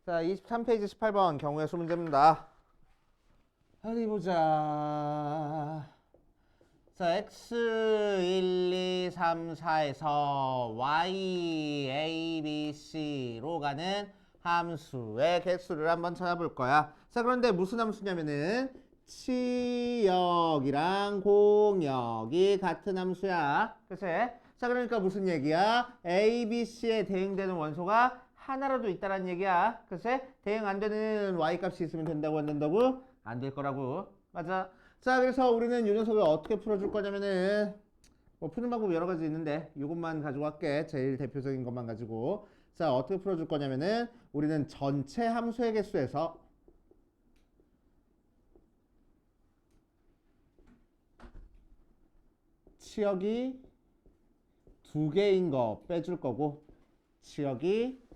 자, 23페이지 18번 경우의 수 문제입니다. 어디 보자. 자, x 1, 2, 3, 4에서 y, a, b, c로 가는 함수의 개수를 한번 찾아볼 거야. 자, 그런데 무슨 함수냐면은 치역이랑 공역이 같은 함수야. 그치? 자, 그러니까 무슨 얘기야? a, b, c에 대응되는 원소가 하나라도 있다는 얘기야. 그치? 대응 안 되는 y 값이 있으면 된다고 안 된다고? 안 될 거라고. 맞아. 자, 그래서 우리는 이 녀석을 어떻게 풀어줄 거냐면은 뭐 푸는 방법 여러 가지 있는데 이것만 가지고 할게. 제일 대표적인 것만 가지고. 자, 어떻게 풀어줄 거냐면은 우리는 전체 함수의 개수에서 치역이 두 개인 거 빼줄 거고 치역이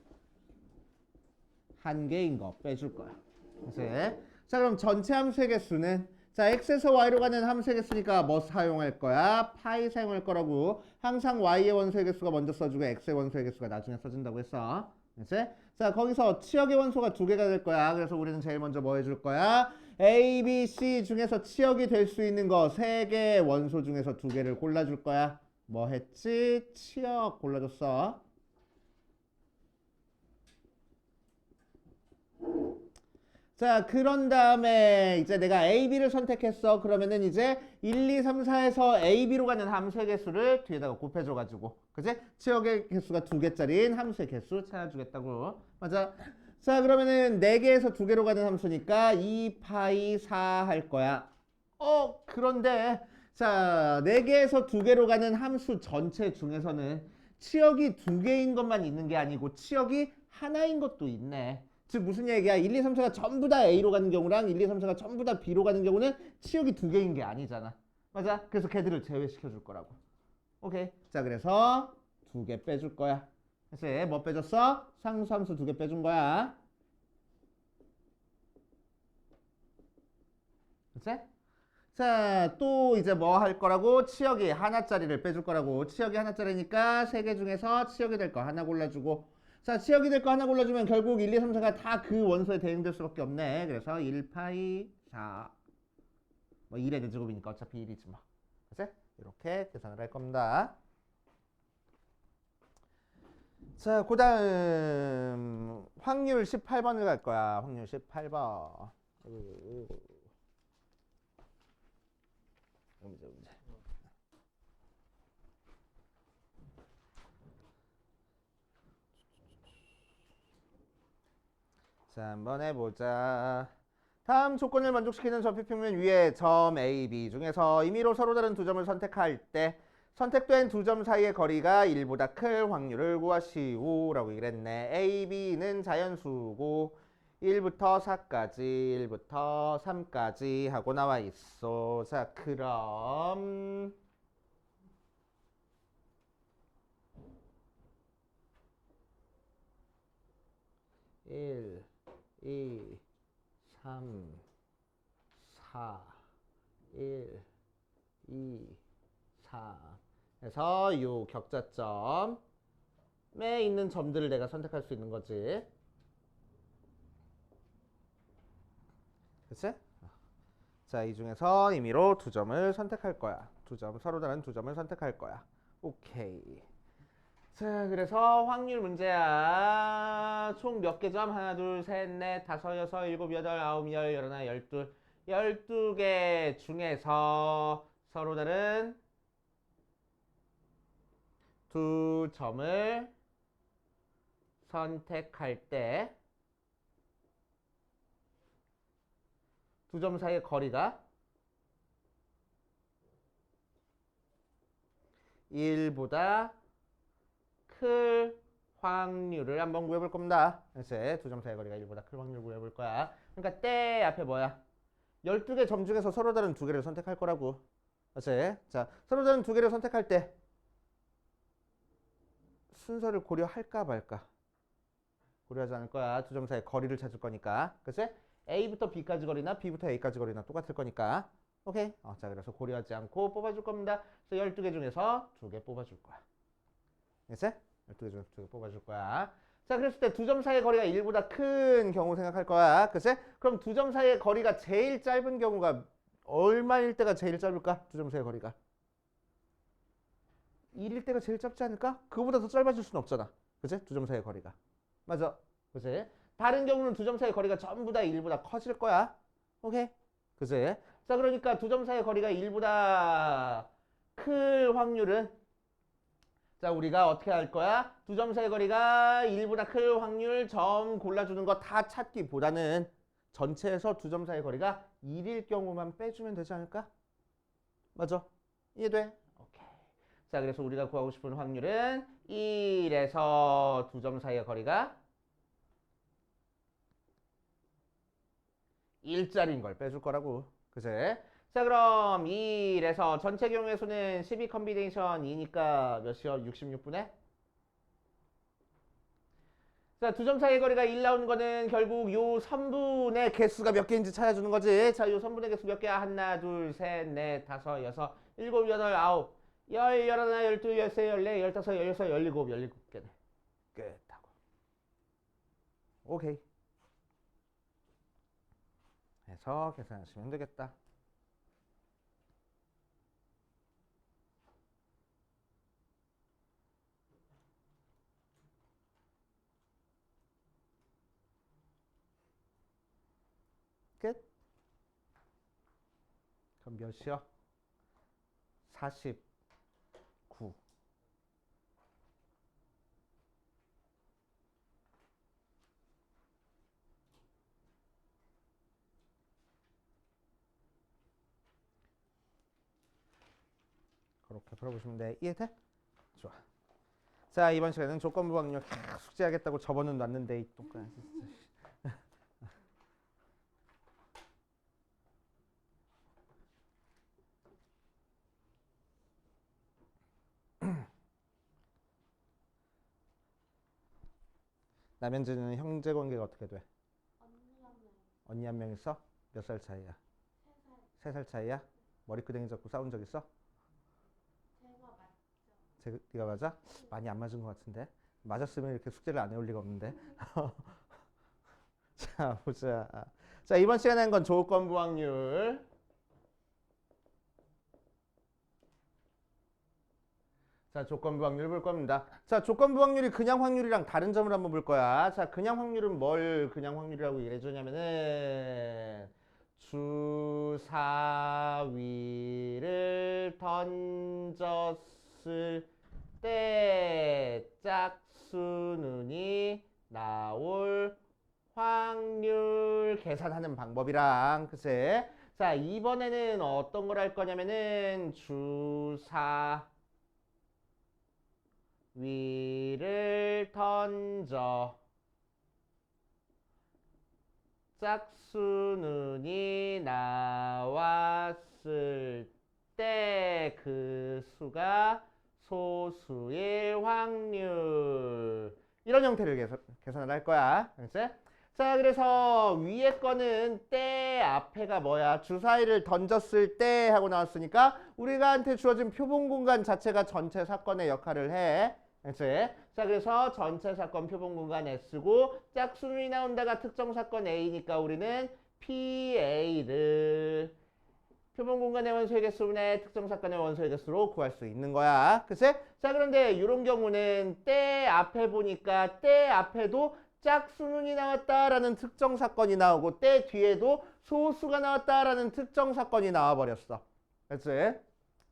한 개인 거 빼줄 거야. 그치? 자, 그럼 전체 함수의 개수는 자, x에서 y로 가는 함수의 개수니까 뭐 사용할 거야? 파이 사용할 거라고. 항상 y의 원소의 개수가 먼저 써주고 x의 원소의 개수가 나중에 써준다고 했어. 그치? 자, 거기서 치역의 원소가 두 개가 될 거야. 그래서 우리는 제일 먼저 뭐 해줄 거야? A, B, C 중에서 치역이 될 수 있는 거 세 개의 원소 중에서 두 개를 골라줄 거야. 뭐 했지? 치역 골라줬어. 자, 그런 다음에 이제 내가 A, B를 선택했어. 그러면은 이제 1, 2, 3, 4에서 A, B로 가는 함수의 개수를 뒤에다가 곱해줘가지고. 그치? 치역의 개수가 두 개짜리인 함수의 개수 찾아주겠다고. 맞아. 자, 그러면은 4개에서 2개로 가는 함수니까 2 파이 4 할 거야. 그런데 자, 4개에서 2개로 가는 함수 전체 중에서는 치역이 2개인 것만 있는 게 아니고 치역이 하나인 것도 있네. 즉 무슨 얘기야? 1, 2, 3, 4가 전부 다 A로 가는 경우랑 1, 2, 3, 4가 전부 다 B로 가는 경우는 치역이 2개인 게 아니잖아. 맞아? 그래서 걔들을 제외시켜 줄 거라고. 오케이. 자, 그래서 2개 빼줄 거야. 그래서 뭐 빼줬어? 상수함수 2개 빼준 거야. 그치? 자, 또 이제 뭐 할 거라고? 치역이 하나짜리를 빼줄 거라고. 치역이 하나짜리니까 3개 중에서 치역이 될 거 하나 골라주고. 자, 치역이 될 거 하나 골라주면 결국 1, 2, 3, 4가 다 그 원소에 대응될 수밖에 없네. 그래서 1 파이 4. 뭐 1의 제곱이니까 어차피 1이지 뭐. 그치? 이렇게 계산을 할 겁니다. 자, 그 다음 확률 18번을 갈 거야. 확률 18번. 문제. 자, 한번 해보자. 다음 조건을 만족시키는 접히평면 위에 점 A, B 중에서 임의로 서로 다른 두 점을 선택할 때 선택된 두 점 사이의 거리가 1보다 클 확률을 구하시오 라고 얘기를 했네. A, B는 자연수고 1부터 4까지 1부터 3까지 하고 나와 있어. 자, 그럼 1, 2, 3, 4, 1, 2, 4 해서 요 격자점에 있는 점들을 내가 선택할 수 있는 거지. 그치? 자, 이 중에서 임의로 두 점을 선택할 거야. 두 점, 서로 다른 두 점을 선택할 거야. 오케이. 자, 그래서 확률 문제야. 총 몇 개 점? 하나, 둘, 셋, 넷, 다섯, 여섯, 일곱, 여덟, 아홉, 열, 열하나, 열둘. 12개 중에서 서로 다른 두 점을 선택할 때 두 점 사이의 거리가 1보다 클 확률을 한번 구해볼 겁니다. 그래서 두 점 사이의 거리가 1보다 클 확률을 구해볼 거야. 그러니까 때 앞에 뭐야? 12개 점 중에서 서로 다른 두 개를 선택할 거라고. 그렇지? 자, 서로 다른 두 개를 선택할 때 순서를 고려할까 말까? 고려하지 않을 거야. 두 점 사이의 거리를 찾을 거니까. 그치? A부터 B까지 거리나 B부터 A까지 거리나 똑같을 거니까. 오케이? 자, 그래서 고려하지 않고 뽑아줄 겁니다. 그래서 12개 중에서 2개 뽑아줄 거야. 그치? 12개 중에서 2개 뽑아줄 거야. 자, 그랬을 때 두 점 사이의 거리가 1보다 큰 경우 생각할 거야. 그치? 그럼 두 점 사이의 거리가 제일 짧은 경우가 얼마일 때가 제일 짧을까? 두 점 사이의 거리가. 1일 때가 제일 짧지 않을까? 그거보다 더 짧아질 수는 없잖아. 그치? 두 점 사이의 거리가. 맞아. 그치? 다른 경우는 두 점 사이의 거리가 전부 다 1보다 커질 거야. 오케이? 그치? 자, 그러니까 두 점 사이의 거리가 1보다 클 확률은, 자, 우리가 어떻게 할 거야? 두 점 사이의 거리가 1보다 클 확률 점 골라주는 거 다 찾기보다는 전체에서 두 점 사이의 거리가 1일 경우만 빼주면 되지 않을까? 맞아. 이해돼? 오케이. 자, 그래서 우리가 구하고 싶은 확률은 1에서 두 점 사이의 거리가 1짜리인 걸 빼줄 거라고. 그치? 자, 그럼 1에서 전체 경우의 수는 12 컨비네이션 2니까 몇이요? 66분의? 자, 두 점 사이의 거리가 1 나오는 거는 결국 요 선분의 개수가 몇 개인지 찾아주는 거지. 자, 요 선분의 개수 몇 개야? 하나, 둘, 셋, 넷, 다섯, 여섯, 일곱, 여덟, 아홉, 열, 열하나, 열둘, 열세, 열네, 열다섯, 열여섯, 열일곱, 열일곱 개네. 끝하고. 오케이. 해서 계산하시면 되겠다. 끝. 그럼 몇이요? 49. 그렇게 풀어보시면 돼. 이해돼? 좋아. 자, 이번 시간에는 조건부 확률 숙제하겠다고 접어는 놨는데 이 똑같이. 남현진은 형제 관계가 어떻게 돼? 언니 한 명 있어? 몇 살 차이야? 3살 차이야? 머리끄댕이 잡고 싸운 적 있어? 네가 맞아? 많이 안 맞은 것 같은데. 맞았으면 이렇게 숙제를 안 해올 리가 없는데. 자, 보자. 자, 이번 시간에 한 건 조건부 확률. 자, 조건부 확률 볼 겁니다. 자, 조건부 확률이 그냥 확률이랑 다른 점을 한번 볼 거야. 자, 그냥 확률은 뭘 그냥 확률이라고 얘기해 주냐면은 주사위를 던졌을 때 짝수눈이 나올 확률 계산하는 방법이랑, 그치? 자, 이번에는 어떤 걸 할 거냐면은 주사위를 던져 짝수눈이 나왔을 때 그 수가 소수일 확률, 이런 형태를 계산을 할 거야. 알겠지? 자, 그래서 위에 거는 때 앞에가 뭐야? 주사위를 던졌을 때 하고 나왔으니까 우리가한테 주어진 표본 공간 자체가 전체 사건의 역할을 해. 알겠지? 자, 그래서 전체 사건 표본 공간 S고 짝수눈이 나온다가 특정 사건 A니까 우리는 PA를 표본 공간의 원소의 개수분의 특정 사건의 원소의 개수로 구할 수 있는 거야. 그치? 자, 그런데 이런 경우는 때 앞에 보니까 때 앞에도 짝수눈이 나왔다라는 특정 사건이 나오고 때 뒤에도 소수가 나왔다라는 특정 사건이 나와버렸어. 그치?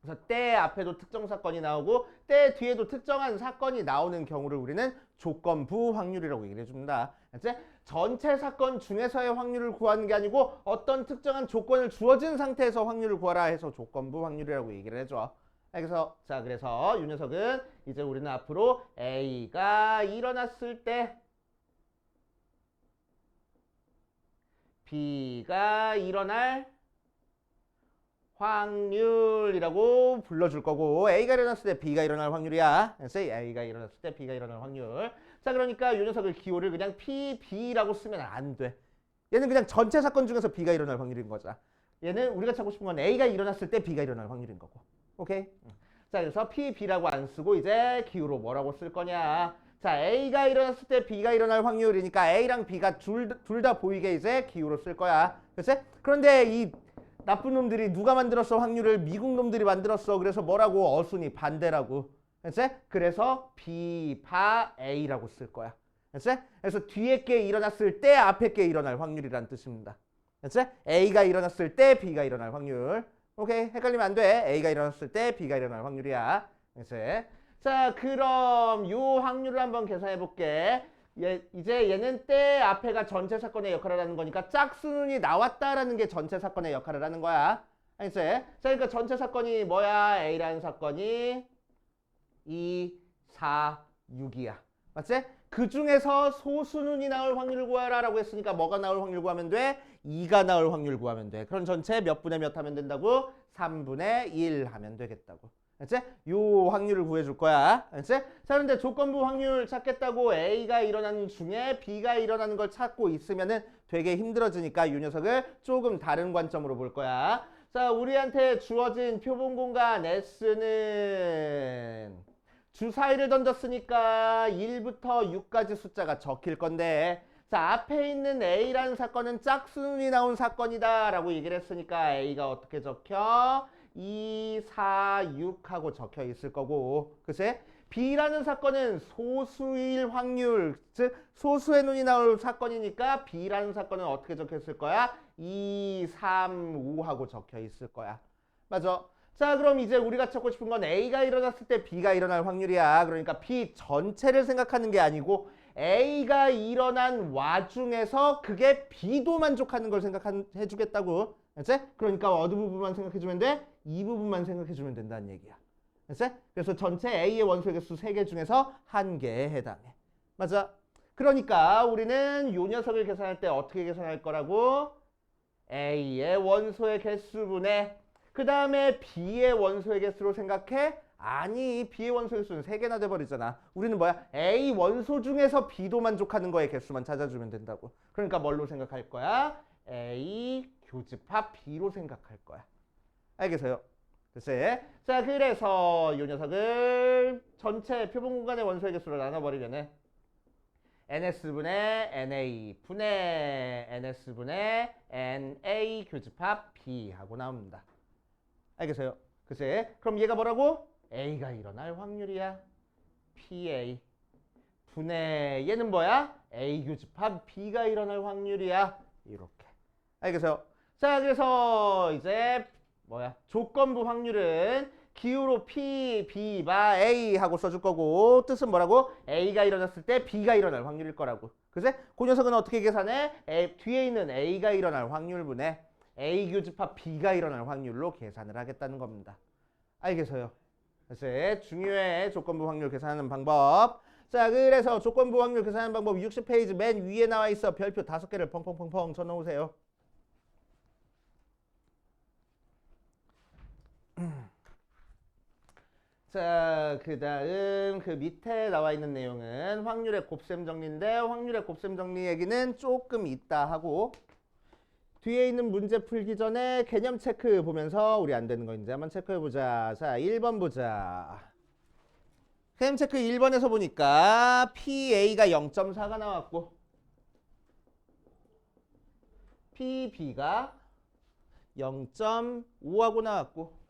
그래서 때 앞에도 특정 사건이 나오고 때 뒤에도 특정한 사건이 나오는 경우를 우리는 조건부 확률이라고 얘기를 해줍니다. 그치? 전체 사건 중에서의 확률을 구하는 게 아니고 어떤 특정한 조건을 주어진 상태에서 확률을 구하라 해서 조건부 확률이라고 얘기를 해줘. 그래서 자, 그래서 이 녀석은 이제 우리는 앞으로 A가 일어났을 때 B가 일어날 확률이라고 불러줄 거고, A가 일어났을 때 B가 일어날 확률이야. 그래서 A가 일어났을 때 B가 일어날 확률. 자, 그러니까 이 녀석을 기호를 그냥 P, B라고 쓰면 안 돼. 얘는 그냥 전체 사건 중에서 B가 일어날 확률인 거자. 얘는 우리가 찾고 싶은 건 A가 일어났을 때 B가 일어날 확률인 거고. 오케이? 자, 그래서 P, B라고 안 쓰고 이제 기호로 뭐라고 쓸 거냐. 자, A가 일어났을 때 B가 일어날 확률이니까 A랑 B가 둘 다 보이게 이제 기호로 쓸 거야. 그치? 그런데 이 나쁜 놈들이 누가 만들었어? 확률을 미국 놈들이 만들었어. 그래서 뭐라고? 어순이 반대라고. 그치? 그래서 B, 바, A라고 쓸 거야. 그치? 그래서 뒤에 게 일어났을 때 앞에 게 일어날 확률이란 뜻입니다. 그치? A가 일어났을 때 B가 일어날 확률. 오케이, 헷갈리면 안 돼. A가 일어났을 때 B가 일어날 확률이야. 그치? 자, 그럼 요 확률을 한번 계산해 볼게. 이제 얘는 때 앞에가 전체 사건의 역할을 하는 거니까 짝수눈이 나왔다라는 게 전체 사건의 역할을 하는 거야. 알겠지? 자, 그러니까 전체 사건이 뭐야? A라는 사건이 2, 4, 6이야. 맞지? 그 중에서 소수눈이 나올 확률을 구하라 라고 했으니까 뭐가 나올 확률 구하면 돼? 2가 나올 확률 구하면 돼. 그럼 전체 몇 분의 몇 하면 된다고? 3분의 1 하면 되겠다고. 알지? 요 확률을 구해줄 거야. 알지? 자, 그런데 조건부 확률 찾겠다고 A가 일어나는 중에 B가 일어나는 걸 찾고 있으면은 되게 힘들어지니까 이 녀석을 조금 다른 관점으로 볼 거야. 자, 우리한테 주어진 표본 공간 S는 주사위를 던졌으니까 1부터 6까지 숫자가 적힐 건데, 자, 앞에 있는 A라는 사건은 짝수눈이 나온 사건이다 라고 얘기를 했으니까 A가 어떻게 적혀? 2, 4, 6 하고 적혀 있을 거고, 그치? B라는 사건은 소수일 확률, 즉 소수의 눈이 나올 사건이니까 B라는 사건은 어떻게 적혀 있을 거야? 2, 3, 5 하고 적혀 있을 거야. 맞아? 자, 그럼 이제 우리가 찾고 싶은 건 A가 일어났을 때 B가 일어날 확률이야. 그러니까 B 전체를 생각하는 게 아니고 A가 일어난 와중에서 그게 B도 만족하는 걸 생각해 주겠다고. 알지? 그러니까 어느 부분만 생각해 주면 돼? 이 부분만 생각해 주면 된다는 얘기야. 알지? 그래서 전체 A의 원소의 개수 3개 중에서 1개에 해당해. 맞아? 그러니까 우리는 요 녀석을 계산할 때 어떻게 계산할 거라고? A의 원소의 개수분의 그 다음에 B의 원소의 개수로 생각해? 아니, B의 원소의 개수는 3개나 돼버리잖아. 우리는 뭐야? A 원소 중에서 B도 만족하는 거의 개수만 찾아주면 된다고. 그러니까 뭘로 생각할 거야? A 교집합 B로 생각할 거야. 알겠어요? 글쎄. 자, 그래서 이 녀석을 전체 표본 공간의 원소의 개수로 나눠버리면은 NS분의 NA 분의 NS분의 NA 교집합 B 하고 나옵니다. 알겠어요? 글쎄. 그럼 얘가 뭐라고? A가 일어날 확률이야. PA 분의 얘는 뭐야? A 교집합 B가 일어날 확률이야. 이렇게. 알겠어요? 자, 그래서 이제 뭐야? 조건부 확률은 기호로 P, B, 바 A 하고 써줄 거고 뜻은 뭐라고? A가 일어났을 때 B가 일어날 확률일 거라고. 그치? 그 녀석은 어떻게 계산해? 뒤에 있는 A가 일어날 확률분에 A 교집합 B가 일어날 확률로 계산을 하겠다는 겁니다. 알겠어요? 그래서 중요해. 조건부 확률 계산하는 방법. 자, 그래서 조건부 확률 계산하는 방법 60페이지 맨 위에 나와 있어. 별표 5개를 펑펑펑펑 쳐놓으세요. 자, 그 다음 그 밑에 나와 있는 내용은 확률의 곱셈 정리인데 확률의 곱셈 정리 얘기는 조금 이따 하고 뒤에 있는 문제 풀기 전에 개념 체크 보면서 우리 안 되는 거 이제 한번 체크해보자. 자, 1번 보자. 개념 체크 1번에서 보니까 PA가 0.4가 나왔고 PB가 0.5하고 나왔고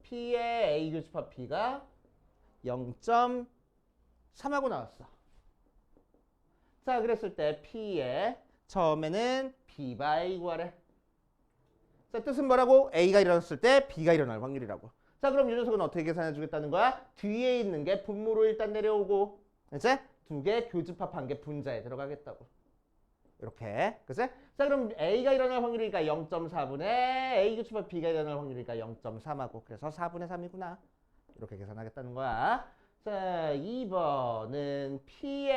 P의 A 교집합 B가 0.3하고 나왔어. 자, 그랬을 때 P의 처음에는 B 바 A 구하래. 자, 뜻은 뭐라고? A가 일어났을 때 B가 일어날 확률이라고. 자, 그럼 이 녀석은 어떻게 계산해 주겠다는 거야? 뒤에 있는 게 분모로 일단 내려오고 이제 2개 교집합한 게 분자에 들어가겠다고. 이렇게. 그치? 자, 그럼 A가 일어날 확률이니까 0.4분의 A 교집합 B가 일어날 확률이니까 0.3하고 그래서 4분의 3이구나. 이렇게 계산하겠다는 거야. 자, 2번은 P의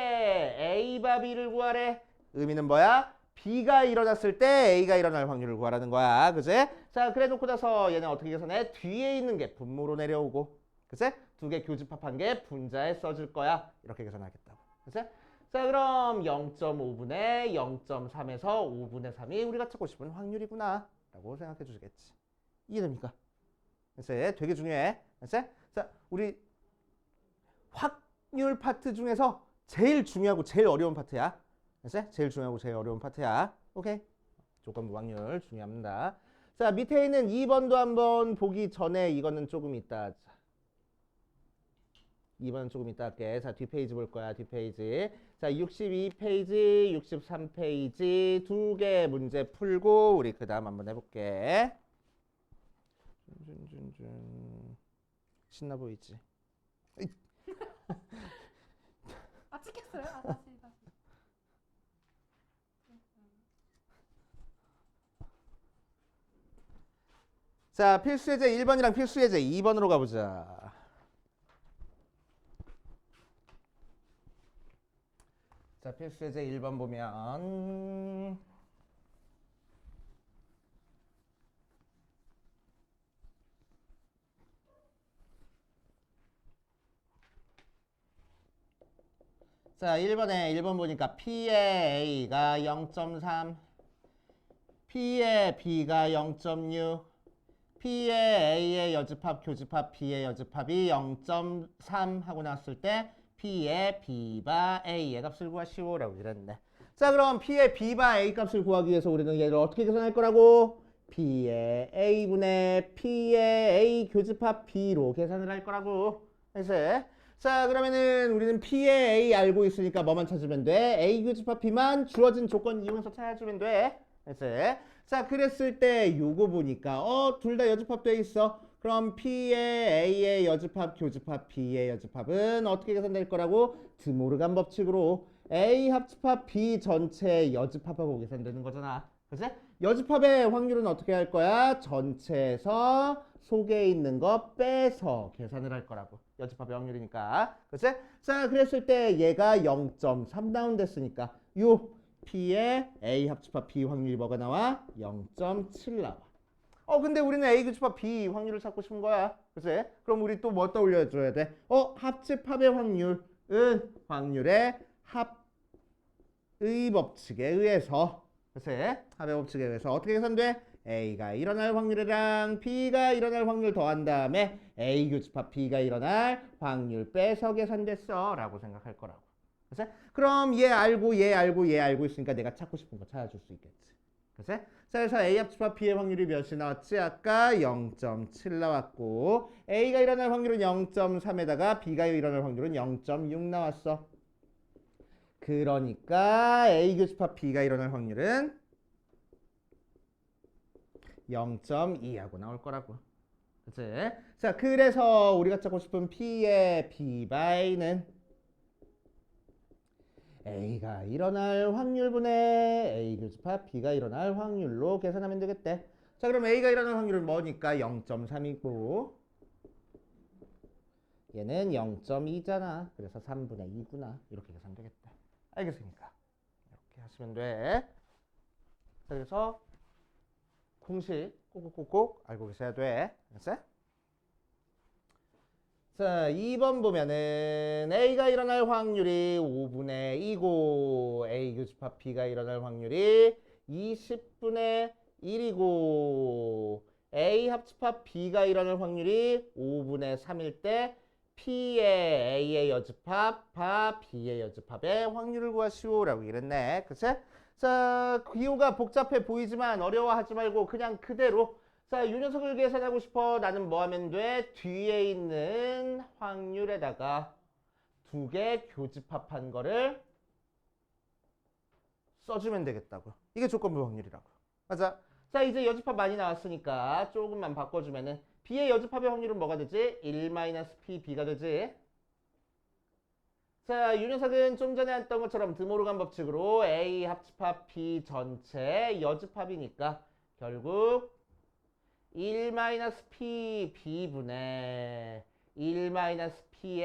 A 바 B를 구하래. 의미는 뭐야? B가 일어났을 때 A가 일어날 확률을 구하라는 거야. 그치? 자, 그래 놓고 나서 얘는 어떻게 계산해? 뒤에 있는 게 분모로 내려오고 그치? 2개 교집합한 게 분자에 써줄 거야. 이렇게 계산하겠다고. 그치? 자, 그럼 0.5분의 0.3에서 5분의 3이 우리가 찾고 싶은 확률이구나 라고 생각해 주시겠지. 이해됩니까? 그치? 되게 중요해. 그치? 자, 우리 확률 파트 중에서 제일 중요하고 제일 어려운 파트야. 알았지? 제일 중요하고 제일 어려운 파트야. 오케이? 조건부 확률 중요합니다. 자, 밑에 있는 2번도 한번 보기 전에 이거는 조금 이따 하자. 2번은 조금 이따 할게. 자, 뒷페이지 볼 거야. 뒷페이지. 자, 62페이지, 63페이지 두 개 문제 풀고 우리 그 다음 한번 해볼게. 신나 보이지? 아 찍혔어요? 아 다시. 자, 필수 예제 1번이랑 필수 예제 2번으로 가보자. 자, 필수 예제 1번 보면 자, 1번 보니까 P의 A가 0.3, P의 B가 0.6, P의 A의 여집합, 교집합, B의 여집합이 0.3 하고 나왔을 때 P의 B바 A의 값을 구하시오라고 이랬네. 자, 그럼 P의 B바 A 값을 구하기 위해서 우리는 얘를 어떻게 계산할 거라고? P의 A분의 P의 A 교집합 B로 계산을 할 거라고. 그래서 자, 그러면은 우리는 P의 A 알고 있으니까 뭐만 찾으면 돼? A 교집합 B만 주어진 조건 이용해서 찾아주면 돼. 그래서 자, 그랬을 때 요거 보니까 둘 다 여집합 돼 있어. 그럼 P의 A의 여집합, 교집합, B의 여집합은 어떻게 계산될 거라고? 드모르간 법칙으로 A 합집합 B 전체 여집합하고 계산되는 거잖아. 그치? 여집합의 확률은 어떻게 할 거야? 전체에서 속에 있는 거 빼서 계산을 할 거라고. 여집합의 확률이니까. 그치? 자, 그랬을 때 얘가 0.3 다운됐으니까 요 P의 A 합집합 B 확률이 뭐가 나와? 0.7 나와. 근데 우리는 A 교집합 B 확률을 찾고 싶은 거야. 그치? 그럼 우리 또 뭐 떠올려줘야 돼? 합집합의 확률은 확률의 합의 법칙에 의해서, 그치? 합의 법칙에 의해서 어떻게 계산돼? A가 일어날 확률이랑 B가 일어날 확률 더한 다음에 A 교집합 B가 일어날 확률 빼서 계산됐어 라고 생각할 거라고. 그치? 그럼 얘 알고 있으니까 내가 찾고 싶은 거 찾아줄 수 있겠지. 그치? 자, 그래서 A 합집합 B의 확률이 몇이 나왔지? 아까 0.7 나왔고 A가 일어날 확률은 0.3에다가 B가 일어날 확률은 0.6 나왔어. 그러니까 A 교집합 B가 일어날 확률은 0.2하고 나올 거라고. 그치? 자, 그래서 우리가 찾고 싶은 P의 B바이는 A가 일어날 확률분의 A 교집합 B가 일어날 확률로 계산하면 되겠대. 자, 그럼 A가 일어날 확률은 뭐니까 0.3이고 얘는 0.2잖아. 그래서 3분의 2구나. 이렇게 계산되겠다. 알겠습니까? 이렇게 하시면 돼. 자, 그래서 공식 꼭꼭꼭꼭 알고 계셔야 돼. 알았어? 자, 2번 보면은 A가 일어날 확률이 5분의 2고 A 교집합 B가 일어날 확률이 20분의 1이고 A 합집합 B가 일어날 확률이 5분의 3일 때 P의 A의 여집합 바 B의 여집합의 확률을 구하시오라고 이랬네. 그치? 자, 기호가 복잡해 보이지만 어려워하지 말고 그냥 그대로. 자, 이 녀석을 계산하고 싶어. 나는 뭐 하면 돼? 뒤에 있는 확률에다가 두 개 교집합한 거를 써주면 되겠다고. 이게 조건부 확률이라고. 맞아. 자, 이제 여집합 많이 나왔으니까 조금만 바꿔주면은 B의 여집합의 확률은 뭐가 되지? 1-PB가 되지. 자, 이 녀석은 좀 전에 했던 것처럼 드모르간 법칙으로 A 합집합 B 전체 여집합이니까 결국 1-P B분의 1-P의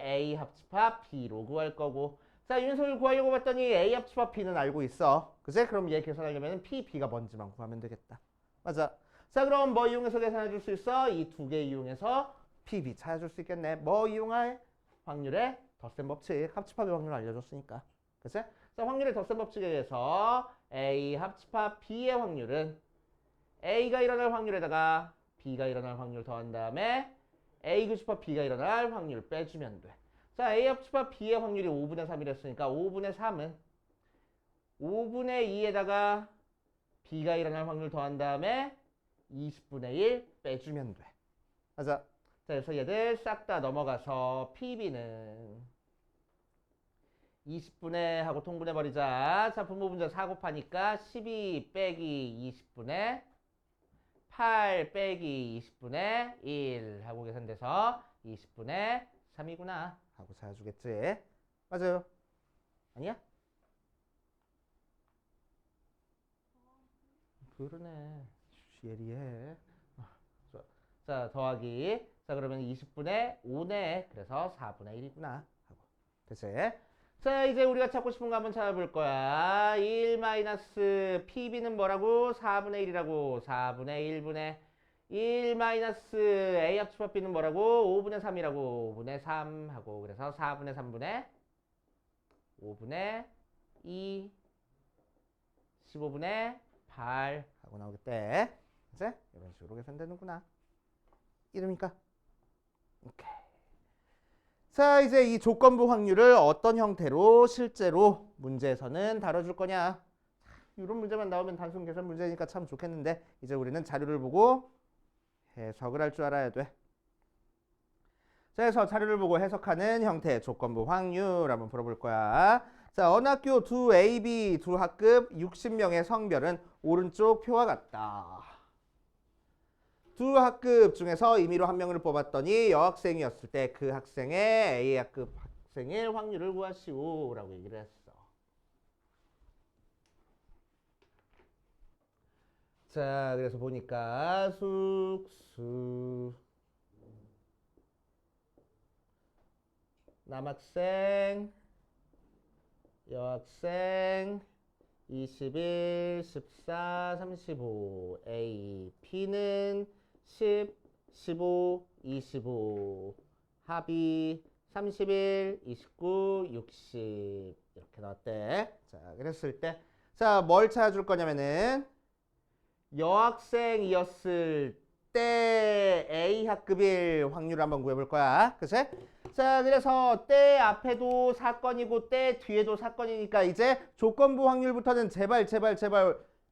A 합집합 B로 구할 거고. 자, 이 녀석을 구하려고 봤더니 A 합집합 B는 알고 있어. 그치? 그럼 얘 계산하려면 P, B가 뭔지만 구하면 되겠다. 맞아. 자, 그럼 뭐 이용해서 계산해 줄 수 있어? 이 두 개 이용해서 P, B 찾아줄 수 있겠네. 뭐 이용할? 확률의 덧셈 법칙. 합집합의 확률을 알려줬으니까. 그치? 자, 확률의 덧셈 법칙에 의해서 A 합집합 B의 확률은 A가 일어날 확률에다가 B가 일어날 확률 더한 다음에 A 교집합 B가 일어날 확률 빼주면 돼. 자, A 합집합 B의 확률이 5분의 3이랬으니까 5분의 3은 5분의 2에다가 B가 일어날 확률 더한 다음에 20분의 1 빼주면 돼. 맞아. 자, 그래서 얘들 싹 다 넘어가서 PB는 20분의 하고 통분해 버리자. 자, 분모분자 4 곱하니까 12 빼기 20분의 8 빼기 20분의 1 하고 계산돼서 20분의 3이구나 하고 찾아주겠지. 맞아요? 아니야? 그러네. 예리해. 자, 더하기. 자, 그러면 20분의 5네. 그래서 4분의 1이구나 하고. 됐지? 자, 이제 우리가 찾고 싶은 거 한번 찾아볼 거야. 1 마이너스 PB는 뭐라고? 4분의 1이라고. 4분의 1분의 1 마이너스 A 합집합 B는 뭐라고? 5분의 3이라고. 5분의 3 하고. 그래서 4분의 3분의 5분의 2 15분의 8 하고 나오겠대. 이제 이런 식으로 계산되는구나. 이러니까. 오케이. 자, 이제 이 조건부 확률을 어떤 형태로 실제로 문제에서는 다뤄줄 거냐. 이런 문제만 나오면 단순 계산 문제니까 참 좋겠는데 이제 우리는 자료를 보고 해석을 할 줄 알아야 돼. 자, 그래서 자료를 보고 해석하는 형태의 조건부 확률 한번 풀어볼 거야. 자, 어느 학교 두 A, B 두 학급 60명의 성별은 오른쪽 표와 같다. 두 학급 중에서 임의로 한 명을 뽑았더니 여학생이었을 때 그 학생의 A 학급 학생일 확률을 구하시오 라고 얘기를 했어. 자, 그래서 보니까 숙수 남학생 여학생 21, 14, 35 A, P는 10, 15, 25 합이 31, 29, 60 이렇게 나왔대. 자, 그랬을 때 자, 뭘 찾아줄 거냐면은 여학생이었을 때 A 학급일 확률을 한번 구해볼 거야. 그치? 자, 그래서 때 앞에도 사건이고 때 뒤에도 사건이니까 이제 조건부 확률부터는 제발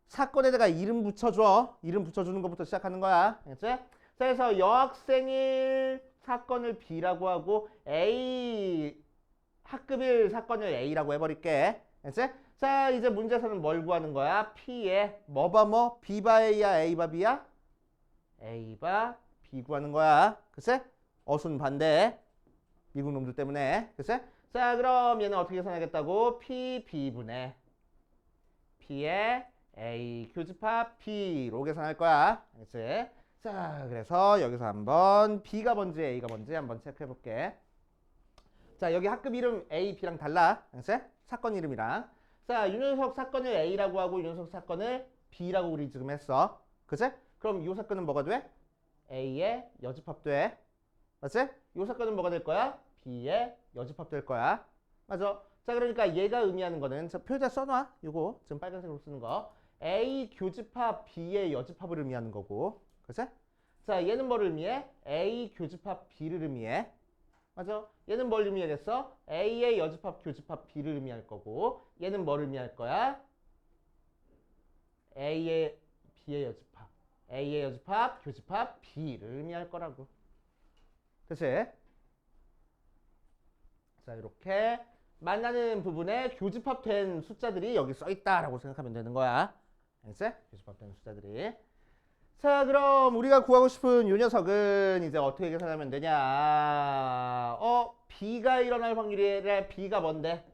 사건에다가 이름 붙여줘. 이름 붙여주는 것부터 시작하는 거야. 알겠지? 자, 그래서 여학생일 사건을 B라고 하고 A 학급일 사건을 A라고 해버릴게. 알겠지? 자, 이제 문제에서는 뭘 구하는 거야? P에 뭐봐 뭐? B바 A야 A바 B야? A바 B 구하는 거야. 그치? 어순 반대. 미국 놈들 때문에. 그치? 자, 그럼 얘는 어떻게 계산하겠다고? P, B분의 P의 A 교집합 B로 계산할 거야. 알겠지? 자, 그래서 여기서 한번 B가 뭔지 A가 뭔지 한번 체크해 볼게. 자, 여기 학급 이름 A, B랑 달라. 알겠지? 사건 이름이랑. 자, 윤현석 사건을 A라고 하고 윤현석 사건을 B라고 우리 지금 했어. 그치? 그럼 이 사건은 뭐가 돼? A의 여집합 돼. 맞지? 이 사건은 뭐가 될 거야? B의 여집합 될 거야. 맞아. 자, 그러니까 얘가 의미하는 거는 저 표에다 써놔. 이거 지금 빨간색으로 쓰는 거. A 교집합 B의 여집합을 의미하는 거고. 그치? 자, 얘는 뭘 의미해? A 교집합 B를 의미해. 맞아. 얘는 뭘 의미하겠어? A의 여집합 교집합 B를 의미할 거고. 얘는 뭘 의미할 거야? A의 B의 여집합. A의 여집합 교집합 B를 의미할 거라고. 그치? 자, 이렇게 만나는 부분에 교집합된 숫자들이 여기 써있다라고 생각하면 되는 거야. 알겠지? 교집합된 숫자들이. 자, 그럼 우리가 구하고 싶은 이 녀석은 이제 어떻게 계산하면 되냐? B가 일어날 확률이 B가 뭔데?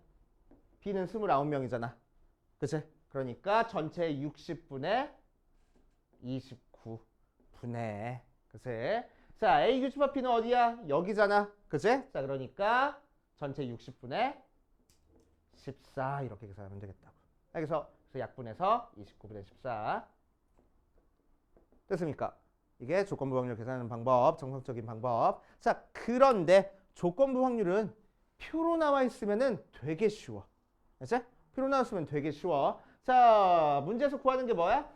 B는 29명이잖아. 그치? 그러니까 전체 60분의 29분의 그치? 자, A 교집합 B는 어디야? 여기잖아. 그치? 자, 그러니까 전체 60분의 14 이렇게 계산하면 되겠다고. 그래서 약분해서 29분의 14 됐습니까? 이게 조건부 확률 계산하는 방법, 정석적인 방법. 자, 그런데 조건부 확률은 표로 나와 있으면은 되게 쉬워. 알지? 표로 나왔으면 되게 쉬워. 자, 문제에서 구하는 게 뭐야?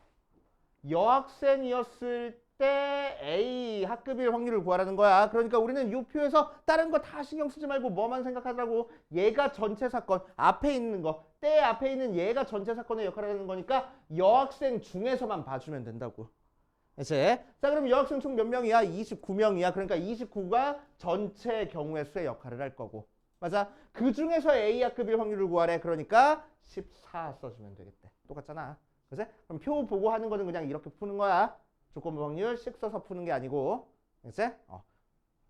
여학생이었을 때 A 합급일 확률을 구하라는 거야. 그러니까 우리는 이 표에서 다른 거 다 신경 쓰지 말고 뭐만 생각하라고. 얘가 전체 사건, 앞에 있는 거, 때 앞에 있는 얘가 전체 사건의 역할을 하는 거니까 여학생 중에서만 봐주면 된다고. 이제 자 그럼 여학생 총 몇 명이야? 29명이야. 그러니까 29가 전체 경우의 수의 역할을 할 거고. 맞아. 그 중에서 A 합급일 확률을 구하래. 그러니까 14 써주면 되겠대. 똑같잖아. 그치? 그럼 표 보고 하는 거는 그냥 이렇게 푸는 거야. 조건부 확률 씩 써서 푸는 게 아니고. 그치?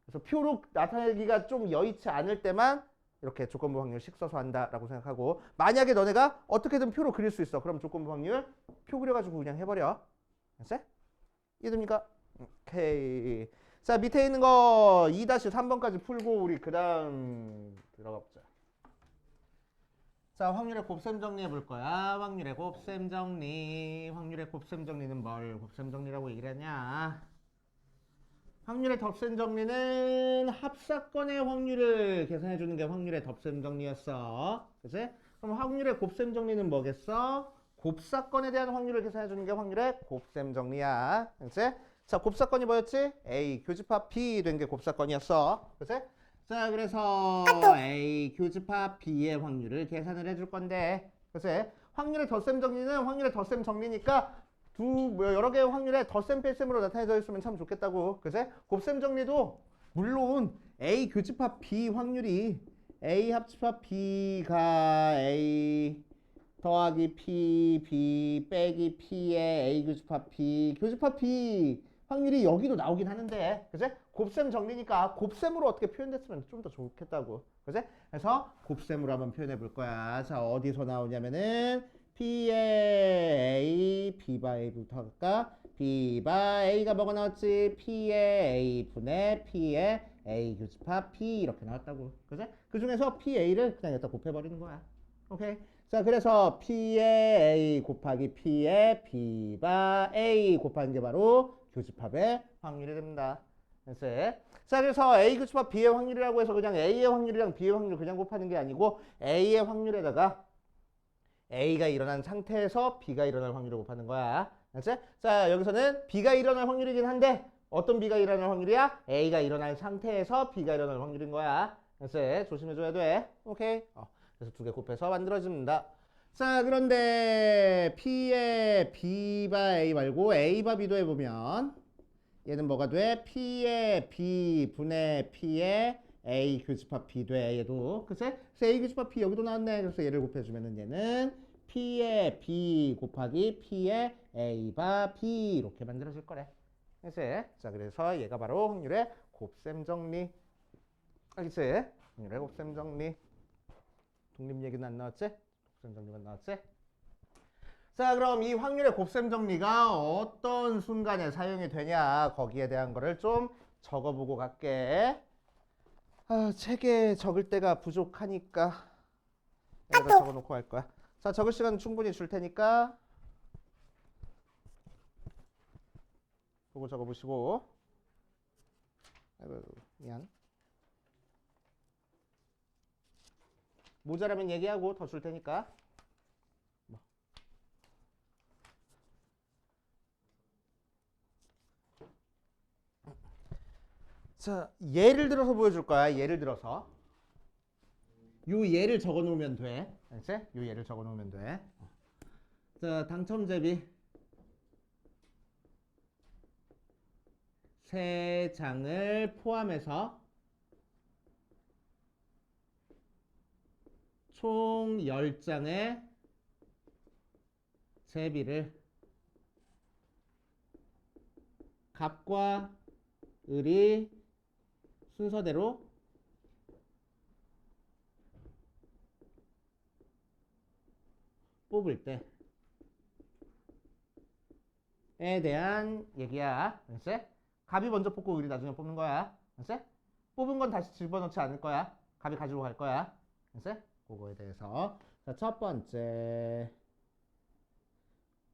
그래서 표로 나타내기가 좀 여의치 않을 때만 이렇게 조건부 확률 씩 써서 한다라고 생각하고, 만약에 너네가 어떻게든 표로 그릴 수 있어. 그럼 조건부 확률 표 그려가지고 그냥 해버려. 그치? 이해됩니까? 오케이. 자 밑에 있는 거 2-3번까지 풀고 우리 그 다음 들어가 보자. 자 확률의 곱셈 정리해 볼 거야. 확률의 곱셈 정리. 확률의 곱셈 정리는 뭘 곱셈 정리라고 얘기를 하냐. 확률의 덧셈 정리는 합사건의 확률을 계산해 주는 게 확률의 덧셈 정리였어. 그치? 그럼 확률의 곱셈 정리는 뭐겠어? 곱사건에 대한 확률을 계산해 주는 게 확률의 곱셈 정리야. 그치? 자, 곱사건이 뭐였지? A 교집합 B 된 게 곱사건이었어. 그치? 자, 그래서 A 교집합 B의 확률을 계산을 해줄 건데, 그치? 확률의 덧셈 정리는 확률의 덧셈 정리니까 여러 개의 확률에 덧셈 뺄셈으로 나타내져 있으면 참 좋겠다고. 그치? 곱셈 정리도 물론 A 교집합 B 확률이 A 합집합 B가 A 더하기 P, B 빼기 P의 A 교집합 B, 교집합 B 확률이 여기도 나오긴 하는데, 그치? 곱셈 정리니까 곱셈으로 어떻게 표현됐으면 좀 더 좋겠다고. 그치? 그래서 곱셈으로 한번 표현해 볼 거야. 자, 어디서 나오냐면은 P의 A, B바 A부터 할까? B바 A가 뭐가 나왔지? P의 A 분의 P의 A 교집합 P 이렇게 나왔다고. 그치? 그 중에서 PA를 그냥 여기다 곱해버리는 거야. 오케이? 자, 그래서 P의 A 곱하기 P의 B바 A 곱하는 게 바로 교집합의 확률이 됩니다. 자, 그래서 A 교집합 B의 확률이라고 해서 그냥 A의 확률이랑 B의 확률 그냥 곱하는 게 아니고 A의 확률에다가 A가 일어난 상태에서 B가 일어날 확률을 곱하는 거야. 알았지? 자, 여기서는 B가 일어날 확률이긴 한데 어떤 B가 일어날 확률이야? A가 일어날 상태에서 B가 일어날 확률인 거야. 알았지? 조심해줘야 돼. 오케이? 그래서 두 개 곱해서 만들어집니다. 자, 그런데 P의 B바 A 말고 A바 B도 해보면 얘는 뭐가 돼? P의 B 분의 P의 A 교집합 B 돼. 얘도. 그치? 그래서 A 교집합 B 여기도 나왔네. 그래서 얘를 곱해주면은 얘는 P의 B 곱하기 P의 A바 B 이렇게 만들어질 거래. 그치? 자, 그래서 얘가 바로 확률의 곱셈 정리. 알겠지? 확률의 곱셈 정리. 독립 얘기는 안 나왔지? 곱셈 정리만 나왔지? 자, 그럼 이 확률의 곱셈 정리가 어떤 순간에 사용이 되냐, 거기에 대한 거를 좀 적어보고 갈게. 책에 적을 때가 부족하니까 여기다 적어놓고 갈 거야. 자, 적을 시간 충분히 줄 테니까 보고 적어보시고. 아이고, 미안. 모자라면 얘기하고 더 줄 테니까. 자, 예를 들어서 보여줄 거야. 예를 들어서 요 예를 적어 놓으면 돼. 알지? 요 예를 적어 놓으면 돼. 자, 당첨제비 3장을 포함해서 총 10장의 제비를 갑과 을이 순서대로 뽑을 때에 대한 얘기야. 알았지? 갑이 먼저 뽑고 을이 나중에 뽑는 거야. 알았지? 뽑은 건 다시 집어넣지 않을 거야. 갑이 가지고 갈 거야. 알았지? 그거에 대해서. 자, 첫 번째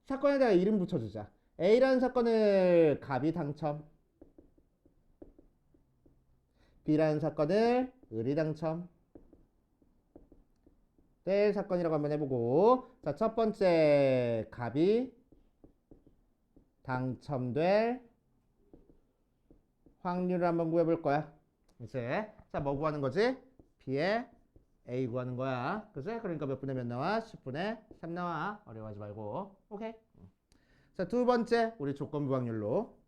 사건에다가 이름 붙여주자. A라는 사건을 갑이 당첨, B라는 사건을 을이 당첨. 될 사건이라고 한번 해보고, 자, 첫 번째 갑이 당첨될 확률을 한번 구해볼 거야. 이제 자, 뭐 구하는 거지? B의 A 구하는 거야. 그치? 그러니까 몇 분의 몇 나와? 10분의 3 나와. 어려워하지 말고. 오케이. 자, 두 번째 우리 조건부 확률로.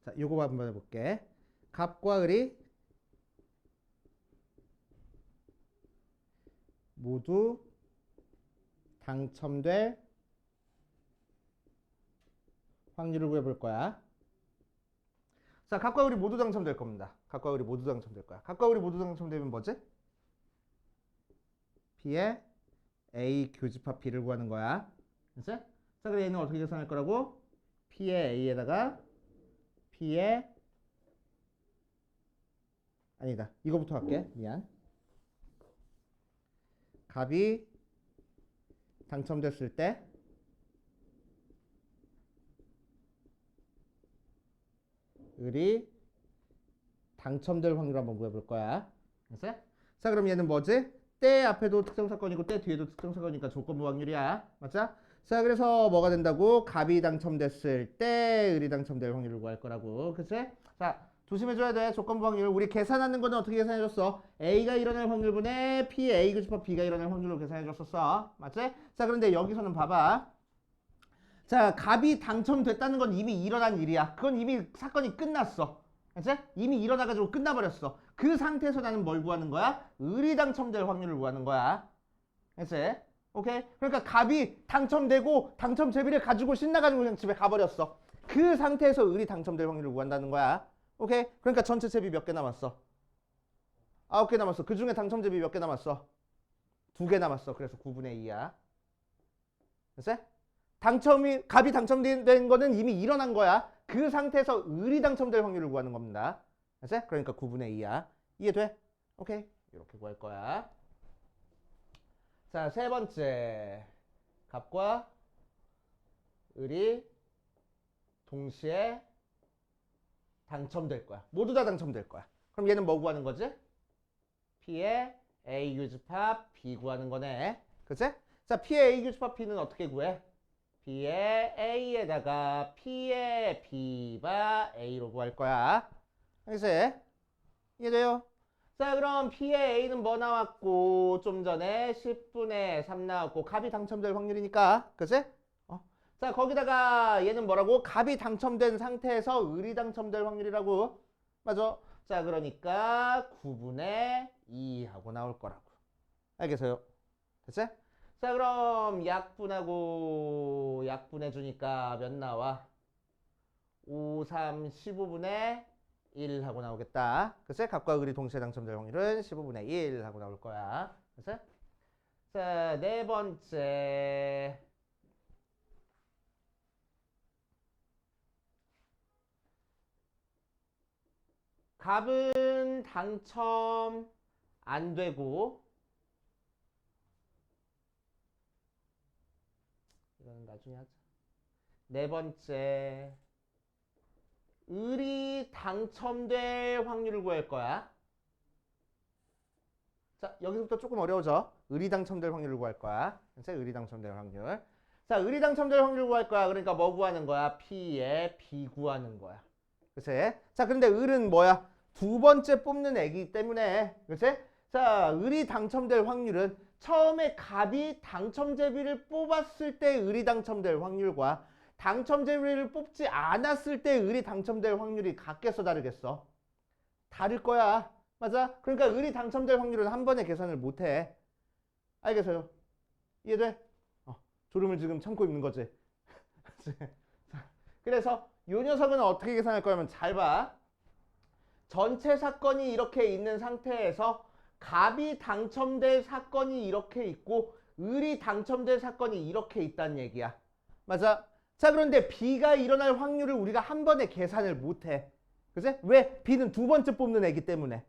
자, 요거 한번 해볼게. 값과 을이 모두 당첨될 확률을 구해볼 거야. 자, 값과 을이 모두 당첨될 겁니다. 값과 을이 모두 당첨될 거야. 값과 을이 모두 당첨되면 뭐지? B의 A 교집합 B를 구하는 거야. 그치? 자, 그럼 얘는 어떻게 계산할 거라고? P의 A에다가 P의 아니다. 이거부터 할게. 미안. 값이 당첨됐을 때 을이 당첨될 확률 한번 구해볼 거야. 알았어? 자, 그럼 얘는 뭐지? 때 앞에도 특정사건이고 때 뒤에도 특정사건이니까 조건부 확률이야. 맞죠? 자, 그래서 뭐가 된다고? 값이 당첨됐을 때 을이 당첨될 확률을 구할 거라고. 그치? 자, 조심해줘야 돼. 조건부 확률. 우리 계산하는 거는 어떻게 계산해줬어? A가 일어날 확률분의 P, A 교집합 B가 일어날 확률로 계산해줬었어. 맞지? 자, 그런데 여기서는 봐봐. 자, 값이 당첨됐다는 건 이미 일어난 일이야. 그건 이미 사건이 끝났어. 알지? 이미 일어나가지고 끝나버렸어. 그 상태에서 나는 뭘 구하는 거야? 을이 당첨될 확률을 구하는 거야. 알지? 오케이? 그러니까 값이 당첨되고 당첨 제비를 가지고 신나가지고 그냥 집에 가버렸어. 그 상태에서 을이 당첨될 확률을 구한다는 거야. 오케이? 그러니까 전체 제비 몇 개 남았어? 9개 남았어. 그 중에 당첨 제비 몇 개 남았어? 2개 남았어. 그래서 9분의 2야. 알지? 값이 당첨된 거는 이미 일어난 거야. 그 상태에서 을이 당첨될 확률을 구하는 겁니다. 알았지? 그러니까 9분의 2야. 이해돼? 오케이. 이렇게 구할 거야. 자, 세 번째. 값과 을이 동시에 당첨될 거야. 모두 다 당첨될 거야. 그럼 얘는 뭐 구하는 거지? P의 A 교집합 B 구하는 거네. 그치? 자, P의 A 교집합 B는 어떻게 구해? B의 A에다가 P의 B가 A로 구할 거야. 알겠어요? 이해돼요? 자, 그럼 P의 A는 뭐 나왔고, 좀 전에 10분의 3 나왔고, 값이 당첨될 확률이니까. 그치? 자, 거기다가 얘는 뭐라고? 값이 당첨된 상태에서 을이 당첨될 확률이라고. 맞아? 자, 그러니까 9분의 2 하고 나올 거라고. 알겠어요? 됐지? 자, 그럼 약분하고 약분해 주니까 몇 나와? 5, 3, 15분의 1 하고 나오겠다. 그치? 값과 을이 동시에 당첨될 확률은 15분의 1 하고 나올 거야. 그치? 자, 네 번째. 값은 당첨 안 되고, 이거는 나중에 하자. 네 번째, 을이 당첨될 확률을 구할 거야. 자, 여기서부터 조금 어려워져. 을이 당첨될 확률을 구할 거야. 그치? 을이 당첨될 확률. 자, 을이 당첨될 확률을 구할 거야. 그러니까 뭐 구하는 거야? P의 B 구하는 거야. 그치? 자, 근데 을은 뭐야? 두 번째 뽑는 애기 때문에. 그치? 자, 을이 당첨될 확률은 처음에 값이 당첨제비를 뽑았을 때 을이 당첨될 확률과 당첨제비를 뽑지 않았을 때 을이 당첨될 확률이 같겠어, 다르겠어? 다를 거야. 맞아? 그러니까 을이 당첨될 확률은 한 번에 계산을 못해. 알겠어요? 이해돼? 졸음을 지금 참고 있는 거지. 그래서 이 녀석은 어떻게 계산할 거냐면 잘 봐. 전체 사건이 이렇게 있는 상태에서 값이 당첨될 사건이 이렇게 있고 을이 당첨될 사건이 이렇게 있다는 얘기야. 맞아? 자, 그런데 B가 일어날 확률을 우리가 한 번에 계산을 못해. 그치? 왜? B는 두 번째 뽑는 애기 때문에.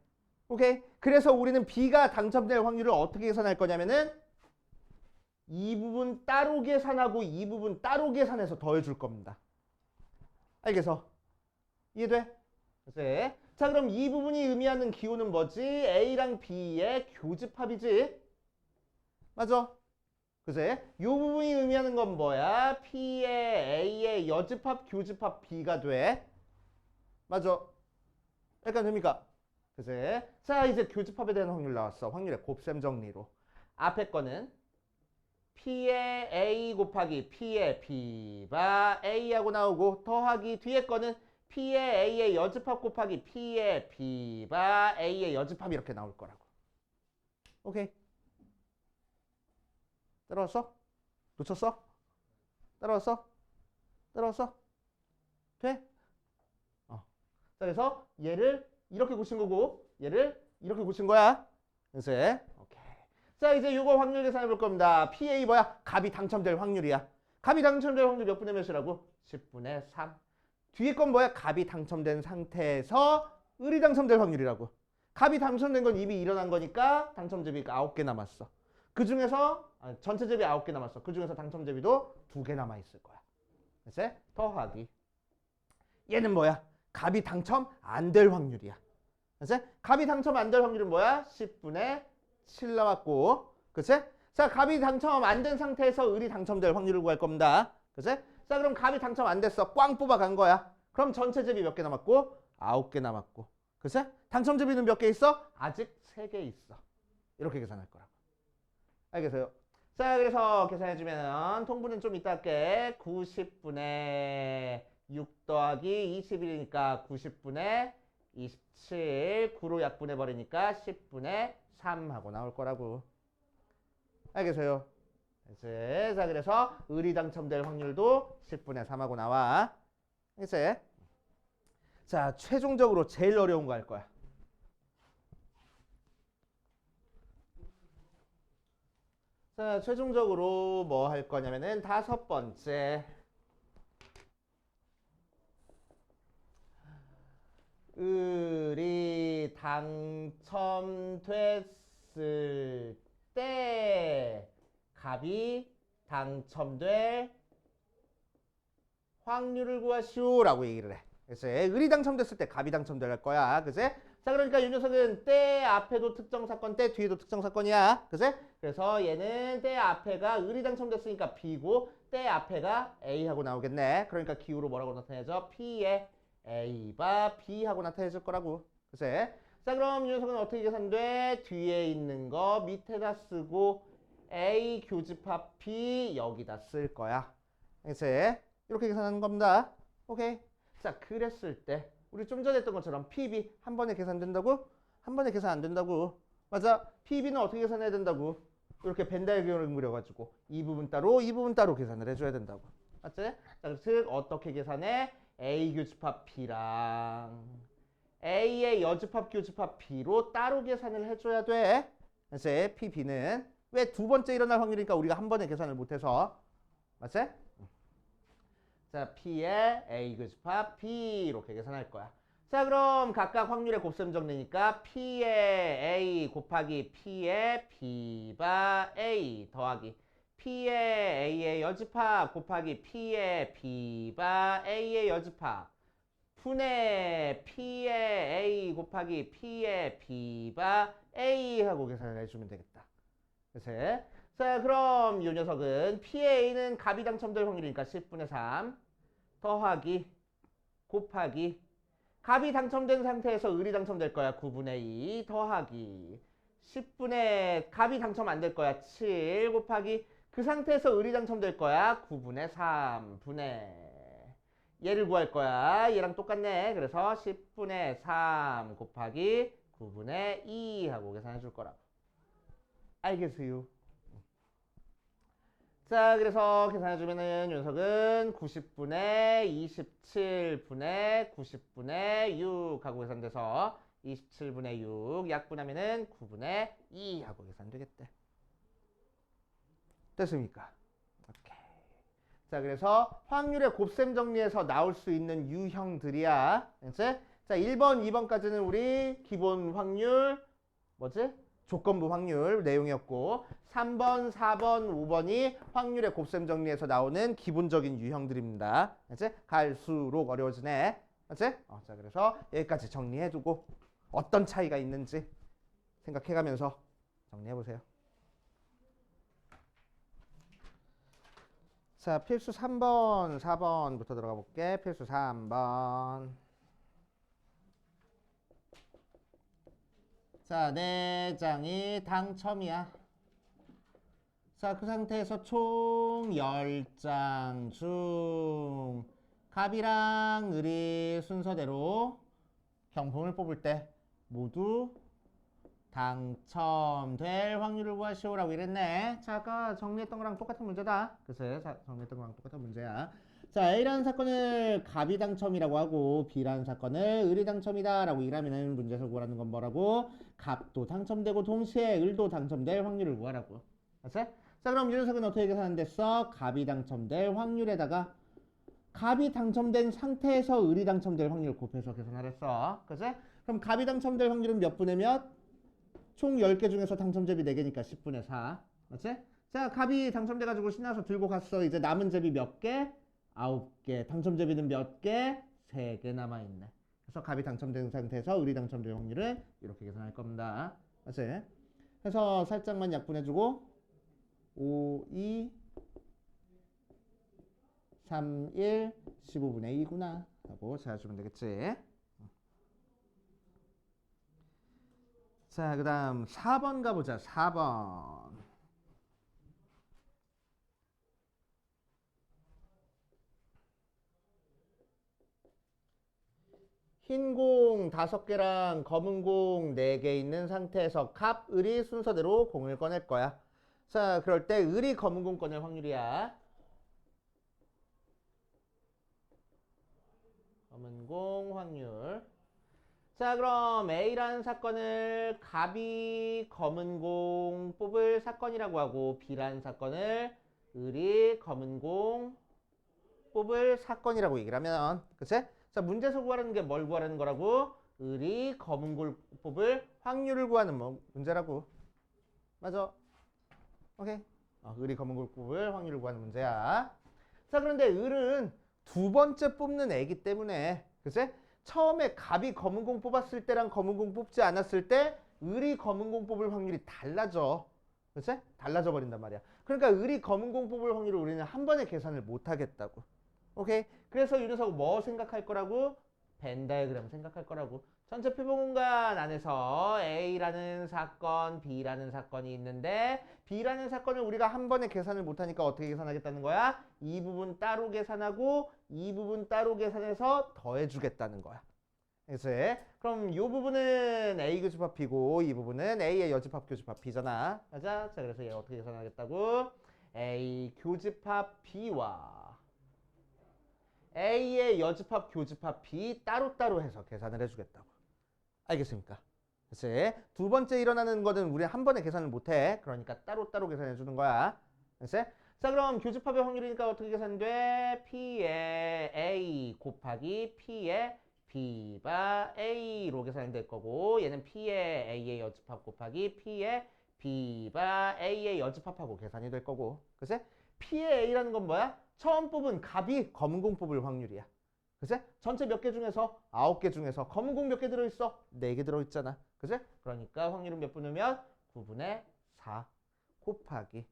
오케이? 그래서 우리는 B가 당첨될 확률을 어떻게 계산할 거냐면은 이 부분 따로 계산하고 이 부분 따로 계산해서 더해줄 겁니다. 알겠어? 이해돼? 그치? 자, 그럼 이 부분이 의미하는 기호는 뭐지? A랑 B의 교집합이지? 맞아? 그치? 이 부분이 의미하는 건 뭐야? P의 A의 여집합, 교집합 B가 돼. 맞아? 약간 됩니까? 그치? 자, 이제 교집합에 대한 확률 나왔어. 확률의 곱셈 정리로. 앞에 거는 P의 A 곱하기 P의 B가 A하고 나오고 더하기 뒤에 거는 P의 A의 여집합 곱하기 P의 B가 A의 여집합 이렇게 나올 거라고. 오케이. 따라왔어? 놓쳤어? 따라왔어? 따라왔어? 돼? 자, 그래서 얘를 이렇게 고친 거고 얘를 이렇게 고친 거야. 그래서 오케이. 자, 이제 요거 확률 계산해 볼 겁니다. PA 뭐야? 값이 당첨될 확률이야. 값이 당첨될 확률 몇 분의 몇이라고? 10분의 3. 뒤에 건 뭐야? 값이 당첨된 상태에서 을이 당첨될 확률이라고. 값이 당첨된 건 이미 일어난 거니까 당첨제비가 9개 남았어. 그 중에서 전체 제비 9개 남았어. 그 중에서 당첨제비도 2개 남아 있을 거야. 그래서 더하기. 얘는 뭐야? 값이 당첨 안 될 확률이야. 그치? 값이 당첨 안 될 확률은 뭐야? 10분의 7 나왔고. 그치? 자, 값이 당첨 안 된 상태에서 을이 당첨될 확률을 구할 겁니다. 그치? 자, 그럼 값이 당첨 안 됐어. 꽝 뽑아간 거야. 그럼 전체 제비 몇 개 남았고? 9개 남았고. 그치? 당첨 제비는 몇 개 있어? 아직 3개 있어. 이렇게 계산할 거라고. 알겠어요? 자, 그래서 계산해주면 통분은 좀 이따 할게. 90분의 6 더하기 21이니까 90분의 27, 9로 약분해버리니까 10분의 3 하고 나올 거라고. 알겠어요? 이제 자, 그래서 을이 당첨될 확률도 10분의 3 하고 나와. 이제 자, 최종적으로 제일 어려운 거 할 거야. 자, 최종적으로 뭐 할 거냐면은 5번째. 을이 당첨됐을 때 값이 당첨될 확률을 구하시오라고 얘기를 해. 그래서 을이 당첨됐을 때 값이 당첨될 거야. 그치? 자, 그러니까 이 녀석은 때 앞에도 특정 사건, 때 뒤에도 특정 사건이야. 그치? 그래서 얘는 때 앞에가 을이 당첨됐으니까 B고 때 앞에가 A하고 나오겠네. 그러니까 기호로 뭐라고 나타내죠? P의 A가 B하고 나타내줄 거라고. 그치? 자, 그럼 이 녀석은 어떻게 계산돼? 뒤에 있는 거 밑에다 쓰고 A 교집합 B 여기다 쓸 거야. 그치? 이렇게 계산하는 겁니다. 오케이. 자, 그랬을 때 우리 좀 전에 했던 것처럼 PB 한 번에 계산된다고? 한 번에 계산 안 된다고. 맞아. PB는 어떻게 계산해야 된다고? 이렇게 벤 다이어그램을 그려가지고 이 부분 따로 이 부분 따로 계산을 해줘야 된다고. 맞지? 자, 즉 어떻게 계산해? A 교집합 B랑 A의 여집합 교집합 B로 따로 계산을 해줘야 돼. 그래서 PB는 왜 두 번째 일어날 확률이니까 우리가 한 번에 계산을 못해서. 맞지? 자, P의 A 교집합 B 이렇게 계산할 거야. 자, 그럼 각각 확률의 곱셈 정리니까 P의 A 곱하기 P의 B가 A 더하기 P의 A의 여집합 곱하기 P의 B가 A의 여집합 분의 P의 A 곱하기 P의 B가 A 하고 계산을 해주면 되겠다. 그래서 자, 그럼 이 녀석은 P의 A는 값이 당첨될 확률이니까 10분의 3 더하기 곱하기 값이 당첨된 상태에서 을이 당첨될 거야. 9분의 2 더하기 10분의 값이 당첨 안 될 거야. 7 곱하기 그 상태에서 을이 당첨될 거야. 9분의 3 분의 얘를 구할 거야. 얘랑 똑같네. 그래서 10분의 3 곱하기 9분의 2 하고 계산해 줄 거라고. 알겠어요? 자, 그래서 계산해주면은 녀석은 90분의 27분의 90분의 6 하고 계산돼서 27분의 6 약분하면은 9분의 2 하고 계산되겠대. 됐습니까? 오케이. 자, 그래서 확률의 곱셈 정리에서 나올 수 있는 유형들이야. 그치? 자, 1번, 2번까지는 우리 기본 확률 뭐지? 조건부 확률 내용이었고 3번, 4번, 5번이 확률의 곱셈 정리에서 나오는 기본적인 유형들입니다. 이제 갈수록 어려워지네. 맞지? 자, 그래서 여기까지 정리해두고 어떤 차이가 있는지 생각해가면서 정리해보세요. 자, 필수 3번, 4번부터 들어가 볼게. 필수 3번. 자, 4장이 당첨이야. 자, 그 상태에서 총 10장 중 갑이랑 을이 순서대로 경품을 뽑을 때 모두 당첨될 확률을 구하시오라고 이랬네. 자, 아까 정리했던 거랑 똑같은 문제다. 글쎄, 정리했던 거랑 똑같은 문제야. 자, A라는 사건을 갑이 당첨이라고 하고 B라는 사건을 을이 당첨이다 라고 이라면은 문제에서 구하라는 건 뭐라고? 갑도 당첨되고 동시에 을도 당첨될 확률을 구하라고. 알았어? 자, 그럼 이 녀석은 어떻게 계산됐어? 갑이 당첨될 확률에다가 갑이 당첨된 상태에서 을이 당첨될 확률을 곱해서 계산하랬어. 그치? 그럼 갑이 당첨될 확률은 몇 분의 몇? 총 10개 중에서 당첨제비 4개니까 10분의 4. 맞지? 자, 갑이 당첨돼가지고 신나서 들고 갔어. 이제 남은 제비 몇 개? 9개. 당첨제비는 몇 개? 3개 남아있네. 그래서 갑이 당첨된 상태에서 을이 당첨될 확률은 이렇게 계산할 겁니다. 맞지? 그래서 살짝만 약분해주고 5, 2, 3, 1, 15분의 2구나 하고 찾아주면 되겠지. 자, 그 다음 4번 가보자. 4번. 흰 공 5개랑 검은 공 4개 있는 상태에서 갑, 을이 순서대로 공을 꺼낼 거야. 자, 그럴 때 을이 검은 공 꺼낼 확률이야. 검은 공 확률. 자, 그럼 A라는 사건을 갑이 검은 공 뽑을 사건이라고 하고 B라는 사건을 을이 검은 공 뽑을 사건이라고 얘기를 하면, 그치? 자, 문제에서 구하라는 게 뭘 구하라는 거라고? 을이 검은 공 뽑을 확률을 구하는 문제라고. 맞아. 오케이. 을이 검은 공 뽑을 확률을 구하는 문제야. 자, 그런데 을은 두 번째 뽑는 애기 때문에, 그치? 처음에 갑이 검은 공 뽑았을 때랑 검은 공 뽑지 않았을 때 을이 검은 공 뽑을 확률이 달라져. 그치? 달라져 버린단 말이야. 그러니까 을이 검은 공 뽑을 확률을 우리는 한 번에 계산을 못 하겠다고. 오케이? 그래서 이 녀석 뭐 생각할 거라고? 벤 다이어그램 생각할 거라고. 전체 표본 공간 안에서 A라는 사건, B라는 사건이 있는데 B라는 사건을 우리가 한 번에 계산을 못하니까 어떻게 계산하겠다는 거야? 이 부분 따로 계산하고 이 부분 따로 계산해서 더해주겠다는 거야. 그치? 그럼 이 부분은 A 교집합 B고 이 부분은 A의 여집합 교집합 B잖아. 맞아? 자, 그래서 얘 어떻게 계산하겠다고? A 교집합 B와 A의 여집합 교집합 B 따로따로 해서 계산을 해주겠다고. 알겠습니까? 그치? 두 번째 일어나는 거는 우리 한 번에 계산을 못해. 그러니까 따로따로 계산해 주는 거야. 그치? 자, 그럼 교집합의 확률이니까 어떻게 계산돼? P의 A 곱하기 P의 B가 A로 계산이 될 거고 얘는 P의 A의 여집합 곱하기 P의 B가 A의 여집합하고 계산이 될 거고. 그치? P의 A라는 건 뭐야? 처음 뽑은 갑이 검은 공 뽑을 확률이야. 그치? 전체 몇 개 중에서 9개 중에서 검은 공 몇 개 들어있어? 4개 들어있잖아. 그치? 그러니까 확률은 몇 분의 몇? 9분의 4 곱하기.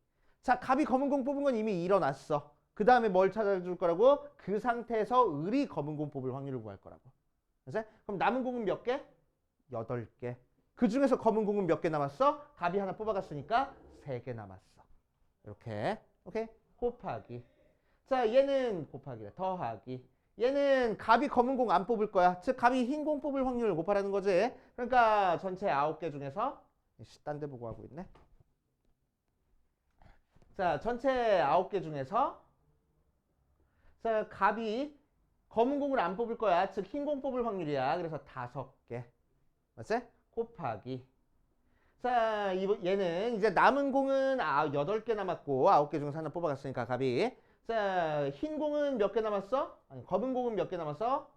자, 갑이 검은 공 뽑은 건 이미 일어났어. 그 다음에 뭘 찾아줄 거라고? 그 상태에서 을이 검은 공 뽑을 확률을 구할 거라고. 그치? 그럼 남은 공은 몇 개? 8개. 그 중에서 검은 공은 몇 개 남았어? 갑이 하나 뽑아갔으니까 3개 남았어. 이렇게. 오케이? 곱하기. 자, 얘는 곱하기다. 더하기. 얘는 갑이 검은 공 안 뽑을 거야. 즉 갑이 흰 공 뽑을 확률을 곱하라는 거지. 그러니까 전체 9개 중에서 딴 데 보고 하고 있네. 자, 전체 9개 중에서 자, 갑이 검은 공을 안 뽑을 거야. 즉 흰 공 뽑을 확률이야. 그래서 5개. 맞지? 곱하기. 자, 얘는 이제 남은 공은 8개 남았고 9개 중에서 하나 뽑아갔으니까 갑이. 자, 흰 공은 몇 개 남았어? 아니, 검은 공은 몇 개 남았어?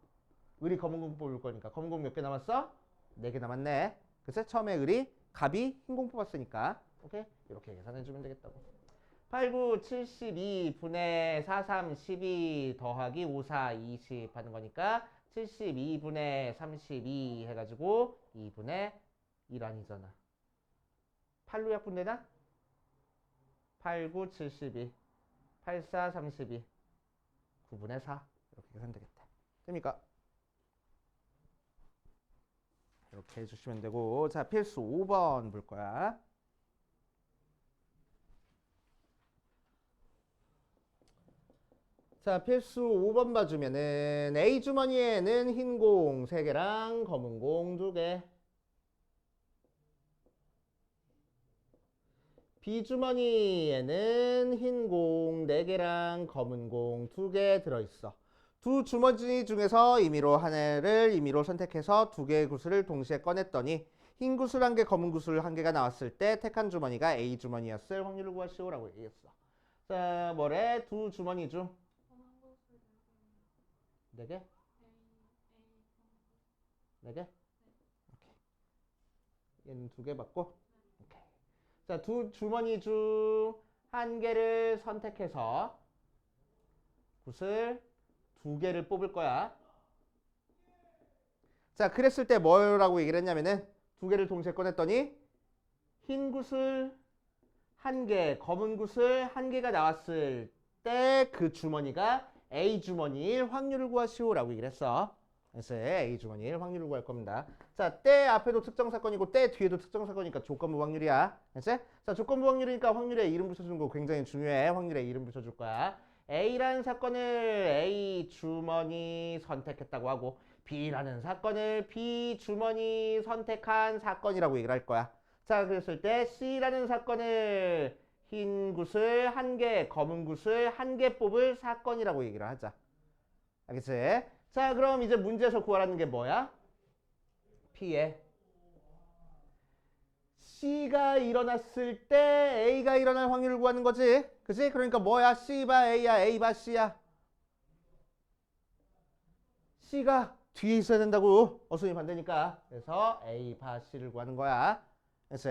을이 검은 공 뽑을 거니까 검은 공 몇 개 남았어? 4개 남았네. 그래서 처음에 을이 값이 흰 공 뽑았으니까. 오케이? 이렇게 계산해 주면 되겠다고. 8, 9, 72분의 4, 3, 12 더하기 5, 4, 20 하는 거니까 72분의 32 해가지고 2분의 1 아니잖아. 8로 약분되나? 8, 9, 72 8, 4, 32 9분의 4 이렇게 계산되겠다. 됩니까? 이렇게 해주시면 되고, 자, 필수 5번 볼 거야. 자, 필수 5번 봐주면은 A 주머니에는 흰 공 3개랑 검은 공 2개, B 주머니에는 흰 공 4개랑 검은 공 2개 들어있어. 두 주머니 중에서 임의로 하나를 임의로 선택해서 2개의 구슬을 동시에 꺼냈더니 흰 구슬 1개, 검은 구슬 1개가 나왔을 때 택한 주머니가 A 주머니였을 확률을 구하시오라고 얘기했어. 자, 뭐래? 두 주머니 중 4개? 4개? 오케이. 얘는 2개 받고. 오케이. 자, 두 주머니 중 1개를 선택해서 구슬 2개를 뽑을 거야. 자, 그랬을 때 뭐라고 얘기를 했냐면은 2개를 동시에 꺼냈더니 흰 구슬 1개, 검은 구슬 1개가 나왔을 때 그 주머니가 A 주머니일 확률을 구하시오라고 얘기를 했어. 그래서 A 주머니일 확률을 구할 겁니다. 자, 때 앞에도 특정 사건이고 때 뒤에도 특정 사건이니까 조건부 확률이야. 알지? 자, 조건부 확률이니까 확률에 이름 붙여주는 거 굉장히 중요해. 확률에 이름 붙여줄 거야. A라는 사건을 A 주머니 선택했다고 하고 B라는 사건을 B 주머니 선택한 사건이라고 얘기를 할 거야. 자, 그랬을 때 C라는 사건을 흰 구슬 1개, 검은 구슬 1개 뽑을 사건이라고 얘기를 하자. 알겠지? 자, 그럼 이제 문제에서 구하라는 게 뭐야? P에 C가 일어났을 때 A가 일어날 확률을 구하는 거지. 그치? 그러니까 뭐야? C 바 A야, A 바 C야. C가 뒤에 있어야 된다고. 어순이 반대니까. 그래서 A 바 C를 구하는 거야. 그치?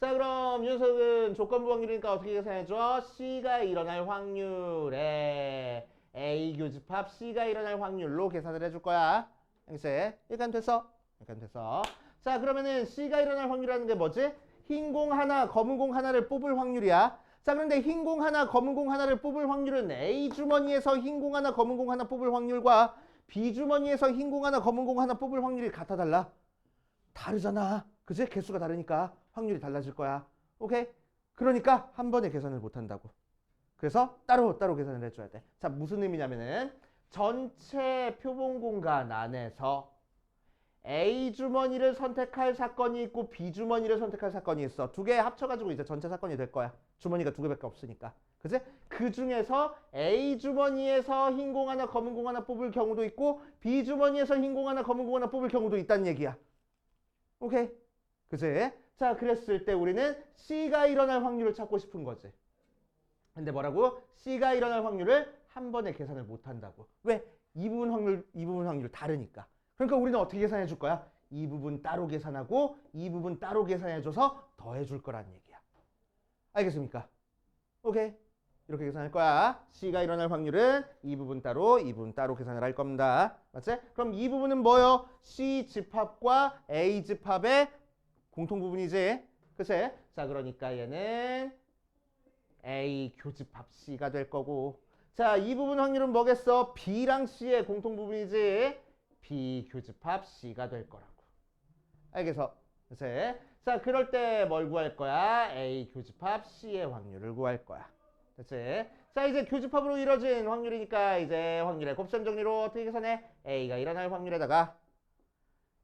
자, 그럼 녀석은 조건부 확률이니까 어떻게 계산해줘? C가 일어날 확률에 A 교집합 C가 일어날 확률로 계산을 해줄 거야. 알겠지? 일단 됐어. 일단 됐어. 자, 그러면은 C가 일어날 확률이라는 게 뭐지? 흰 공 하나, 검은 공 하나를 뽑을 확률이야. 자, 그런데 흰 공 하나, 검은 공 하나를 뽑을 확률은 A 주머니에서 흰 공 하나, 검은 공 하나 뽑을 확률과 B 주머니에서 흰 공 하나, 검은 공 하나 뽑을 확률이 같아 달라? 다르잖아. 그치? 개수가 다르니까 확률이 달라질 거야. 오케이? 그러니까 한 번에 계산을 못 한다고. 그래서 따로 계산을 해줘야 돼. 자, 무슨 의미냐면은 전체 표본 공간 안에서 A 주머니를 선택할 사건이 있고 B 주머니를 선택할 사건이 있어. 2개 합쳐가지고 이제 전체 사건이 될 거야. 주머니가 2개밖에 없으니까. 그치? 그 중에서 A 주머니에서 흰 공 하나, 검은 공 하나 뽑을 경우도 있고 B 주머니에서 흰 공 하나, 검은 공 하나 뽑을 경우도 있다는 얘기야. 오케이? 그치? 자, 그랬을 때 우리는 C가 일어날 확률을 찾고 싶은 거지. 근데 뭐라고? C가 일어날 확률을 한 번에 계산을 못 한다고. 왜? 이 부분 확률 다르니까. 그러니까 우리는 어떻게 계산해 줄 거야? 이 부분 따로 계산하고 이 부분 따로 계산해 줘서 더해 줄 거라는 얘기야. 알겠습니까? 오케이. 이렇게 계산할 거야. C가 일어날 확률은 이 부분 따로 계산을 할 겁니다. 맞지? 그럼 이 부분은 뭐요? C 집합과 A 집합의 공통 부분이지. 그치? 자, 그러니까 얘는 A 교집합 C가 될 거고. 자, 이 부분 확률은 뭐겠어? B랑 C의 공통 부분이지. B 교집합 C가 될 거라고. 알겠어? 그치? 자, 그럴 때 뭘 구할 거야? A 교집합 C의 확률을 구할 거야. 됐지? 자, 이제 교집합으로 이루어진 확률이니까 이제 확률의 곱셈 정리로 어떻게 계산해? A가 일어날 확률에다가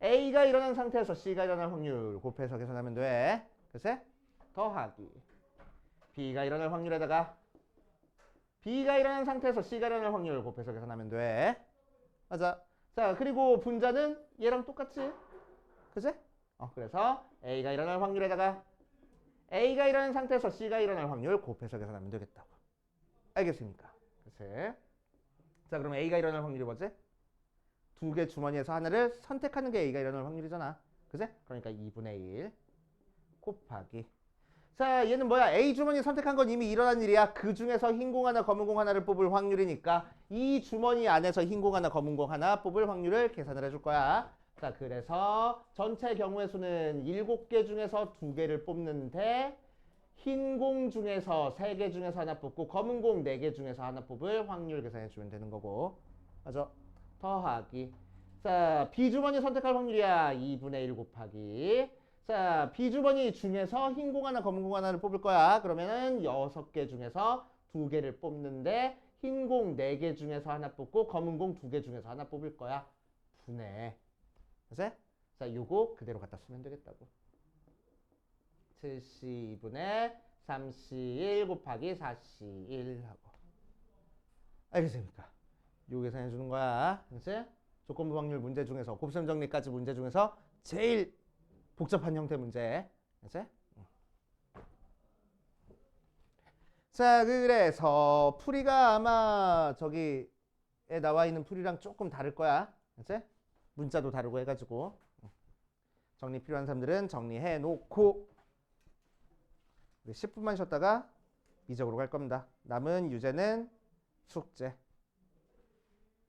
A가 일어난 상태에서 C가 일어날 확률 곱해서 계산하면 돼. 그치? 더하기 B가 일어날 확률에다가 B가 일어난 상태에서 C가 일어날 확률 곱해서 계산하면 돼. 맞아. 자, 그리고 분자는 얘랑 똑같지? 그치? 그래서 A가 일어날 확률에다가 A가 일어난 상태에서 C가 일어날 확률 곱해서 계산하면 되겠다고. 알겠습니까? 그치? 자, 그럼 A가 일어날 확률이 뭐지? 2개 주머니에서 하나를 선택하는 게 A가 일어날 확률이잖아. 그치? 그러니까 2분의 1 곱하기. 자, 얘는 뭐야? A 주머니 선택한 건 이미 일어난 일이야. 그 중에서 흰 공 하나, 검은 공 하나를 뽑을 확률이니까 이 주머니 안에서 흰 공 하나, 검은 공 하나 뽑을 확률을 계산을 해줄 거야. 자, 그래서 전체 경우의 수는 7개 중에서 2개를 뽑는데 흰 공 중에서 3개 중에서 하나 뽑고 검은 공 4개 중에서 하나 뽑을 확률 계산해 주면 되는 거고. 맞아. 더하기. 자, B주머니 선택할 확률이야. 2분의 1 곱하기. 자, B주머니 중에서 흰 공 하나, 검은 공 하나를 뽑을 거야. 그러면은 6개 중에서 2개를 뽑는데 흰 공 4개 중에서 하나 뽑고 검은 공 2개 중에서 하나 뽑을 거야. 분해. 그치? 자, 요거 그대로 갖다 쓰면 되겠다고. 70분의 31 곱하기 41 하고. 알겠습니까? 요 계산해 주는 거야. 그치? 조건부 확률 문제 중에서 곱셈 정리까지 문제 중에서 제일 복잡한 형태 문제. 그치? 자, 그래서 풀이가 아마 저기에 나와 있는 풀이랑 조금 다를 거야. 그치? 문자도 다르고 해가지고 정리 필요한 사람들은 정리해 놓고 10분만 쉬었다가 이적으로 갈 겁니다. 남은 유제는 숙제.